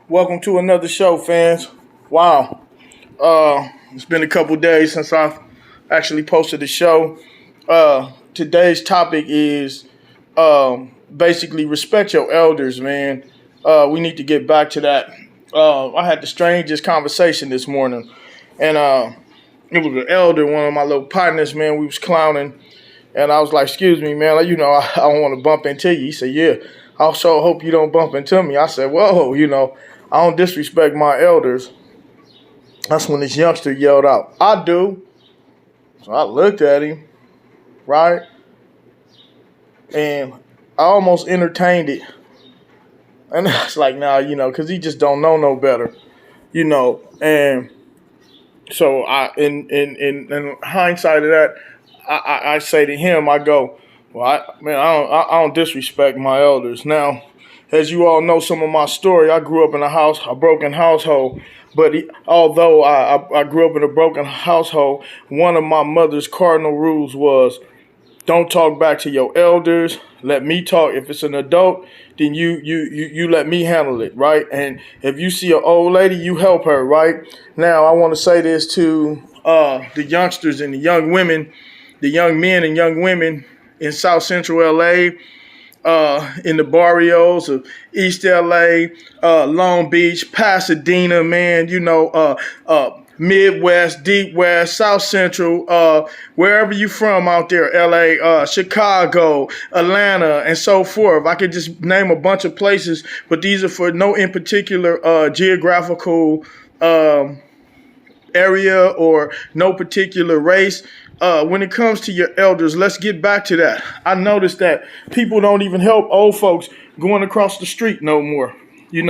Welcome to another show, fans. Wow. It's been a couple days since I've actually posted the show. Today's topic is basically respect your elders, man. We need to get back to that. I had the strangest conversation this morning, and it was an elder, one of my little partners, man. We was clowning, and I was like, "Excuse me, man. I don't want to bump into you." He said, "Yeah. I also hope you don't bump into me." I said, "Whoa, I don't disrespect my elders." That's when this youngster yelled out, "I do." So I looked at him, right? And I almost entertained it. And I was like, nah, because he just don't know no better, And so in hindsight of that, I say to him, I go, well, I don't disrespect my elders. Now, as you all know, some of my story, I grew up in a broken household. But although I grew up in a broken household, one of my mother's cardinal rules was don't talk back to your elders. Let me talk. If it's an adult, then you let me handle it, right? And if you see an old lady, you help her, right? Now, I want to say this to the youngsters and the young women, the young men and young women in South Central LA, in the barrios of East LA, Long Beach, Pasadena, man, Midwest, Deep West, South Central, wherever you from out there, LA, Chicago, Atlanta, and so forth. I could just name a bunch of places, but these are for no in particular geographical area or no particular race. When it comes to your elders, let's get back to that. I noticed that people don't even help old folks going across the street no more. You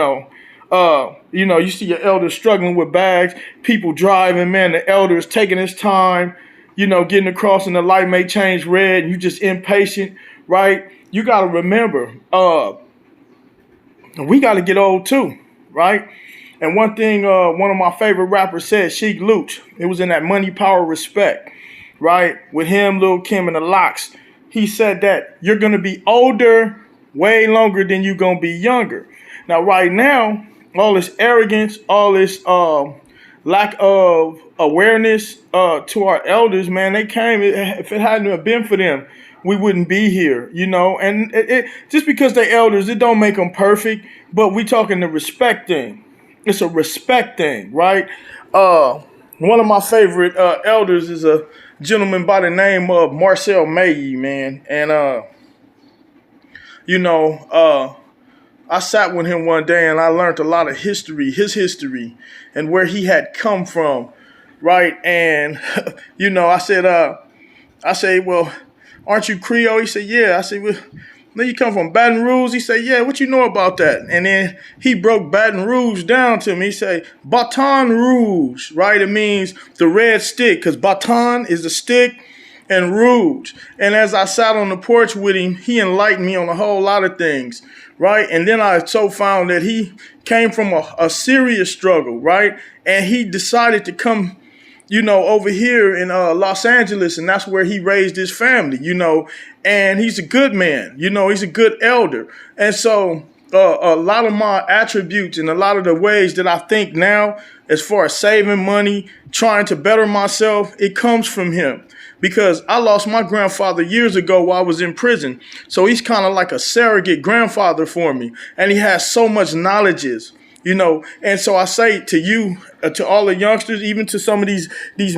see your elders struggling with bags, people driving, man, the elder is taking his time, getting across and the light may change red and you just impatient, right? You got to remember, we got to get old too, right? And one thing one of my favorite rappers said, Sheek Louch, it was in that Money, Power, Respect, right? With him, Lil Kim, and the Lox. He said that you're going to be older way longer than you're going to be younger. Now, right now, all this arrogance, all this lack of awareness to our elders, man, they came. If it hadn't have been for them, we wouldn't be here, And just because they elders, it don't make them perfect, but we talking the respect thing. It's a respect thing, right? One of my favorite elders is a gentleman by the name of Marcel Maye, man. And, I sat with him one day and I learned a lot of history, his history, and where he had come from, right? And, I say, well, aren't you Creole? He said, yeah. I said, well, then you come from Baton Rouge? He said, yeah, what you know about that? And then he broke Baton Rouge down to me. He said, Baton Rouge, right? It means the red stick, because baton is the stick and rouge. And as I sat on the porch with him, he enlightened me on a whole lot of things, right? And then I so found that he came from a serious struggle, right? And he decided to come over here in Los Angeles, and that's where he raised his family, and he's a good man, he's a good elder. And so a lot of my attributes and a lot of the ways that I think now, as far as saving money, trying to better myself, it comes from him. Because I lost my grandfather years ago while I was in prison. So he's kind of like a surrogate grandfather for me. And he has so much knowledges. And so I say to you, to all the youngsters, even to some of these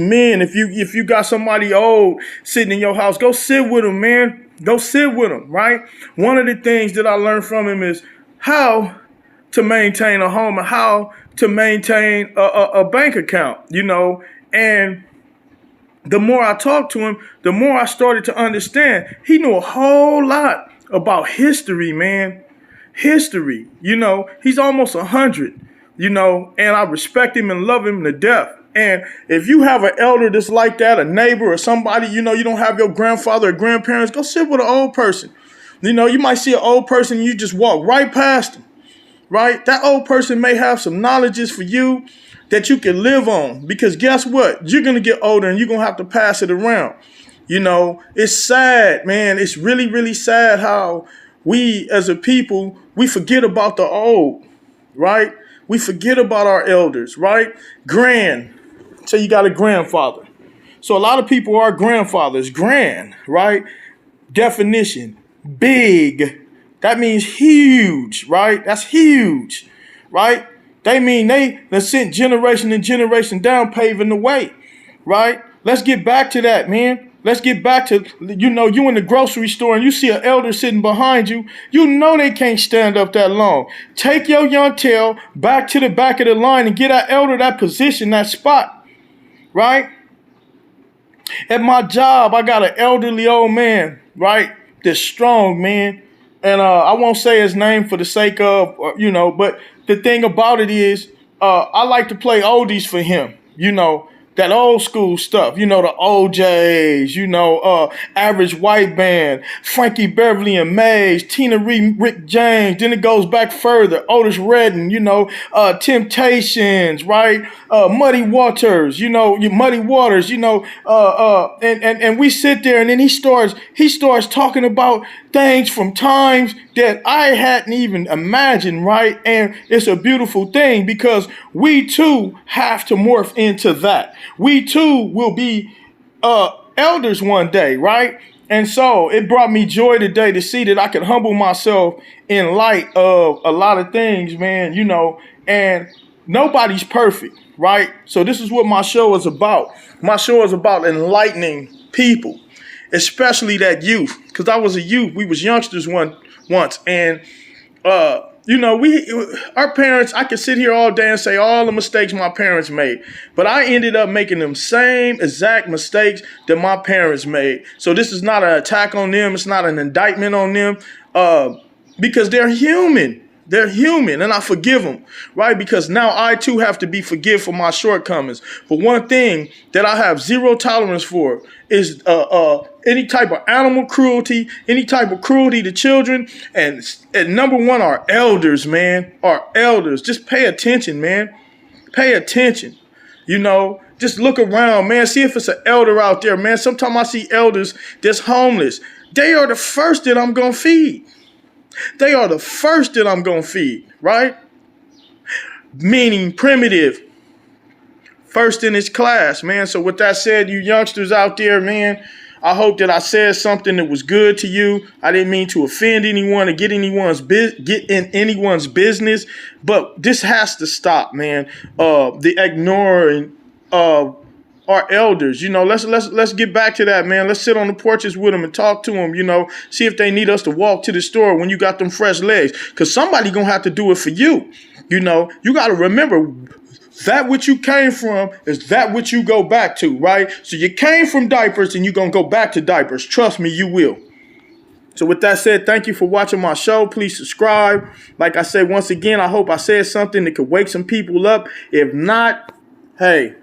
men, if you got somebody old sitting in your house, go sit with them, man. Go sit with them, right? One of the things that I learned from him is how to maintain a home and how to maintain a bank account, and the more I talked to him, the more I started to understand. He knew a whole lot about history, man. History, he's almost 100, and I respect him and love him to death. And if you have an elder that's like that, a neighbor or somebody, you don't have your grandfather or grandparents, go sit with an old person. You might see an old person and you just walk right past them, right? That old person may have some knowledges for you that you can live on, because guess what? You're going to get older and you're going to have to pass it around. It's sad, man. It's really, really sad how we as a people, we forget about the old, right? We forget about our elders, right? So you got a grandfather. So a lot of people are grandfathers. Grand, right? Definition, big. That means huge, right? That's huge, right? They mean they sent generation and generation down paving the way, right? Let's get back to that, man. Let's get back to, you in the grocery store and you see an elder sitting behind you. You know they can't stand up that long. Take your young tail back to the back of the line and get that elder that position, that spot, right? At my job, I got an elderly old man, right? That's strong, man. And I won't say his name for the sake of, but the thing about it is, I like to play oldies for him, that old school stuff, the OJs, Average White Band, Frankie Beverly and Mays, Tina Reid, Rick James. Then it goes back further, Otis Redding, Temptations, right? Muddy Waters, your Muddy Waters, and we sit there and then he starts talking about things from times that I hadn't even imagined, right? And it's a beautiful thing because we too have to morph into that. We too will be elders one day, right? And so it brought me joy today to see that I could humble myself in light of a lot of things, man, and nobody's perfect, right? So this is what my show is about. My show is about enlightening people, especially that youth, because I was a youth. We was youngsters once, and our parents. I could sit here all day and say all the mistakes my parents made, but I ended up making them same exact mistakes that my parents made. So this is not an attack on them. It's not an indictment on them, because they're human. They're human, and I forgive them, right? Because now I too have to be forgiven for my shortcomings. But one thing that I have zero tolerance for is any type of animal cruelty, any type of cruelty to children, and number one, our elders, man. Our elders. Just pay attention, man. Pay attention. Just look around, man. See if it's an elder out there, man. Sometimes I see elders that's homeless. They are the first that I'm gonna feed. They are the first that I'm going to feed, right? Meaning primitive. First in his class, man. So with that said, you youngsters out there, man, I hope that I said something that was good to you. I didn't mean to offend anyone or get in anyone's business, but this has to stop, man. The ignoring of our elders, let's get back to that, man. Let's sit on the porches with them and talk to them, see if they need us to walk to the store when you got them fresh legs, because somebody gonna have to do it for you. You got to remember that which you came from is that which you go back to, right? So you came from diapers and you're gonna go back to diapers. Trust me, you will. So with that said, thank you for watching my show. Please subscribe. Like I said, once again, I hope I said something that could wake some people up. If not, hey,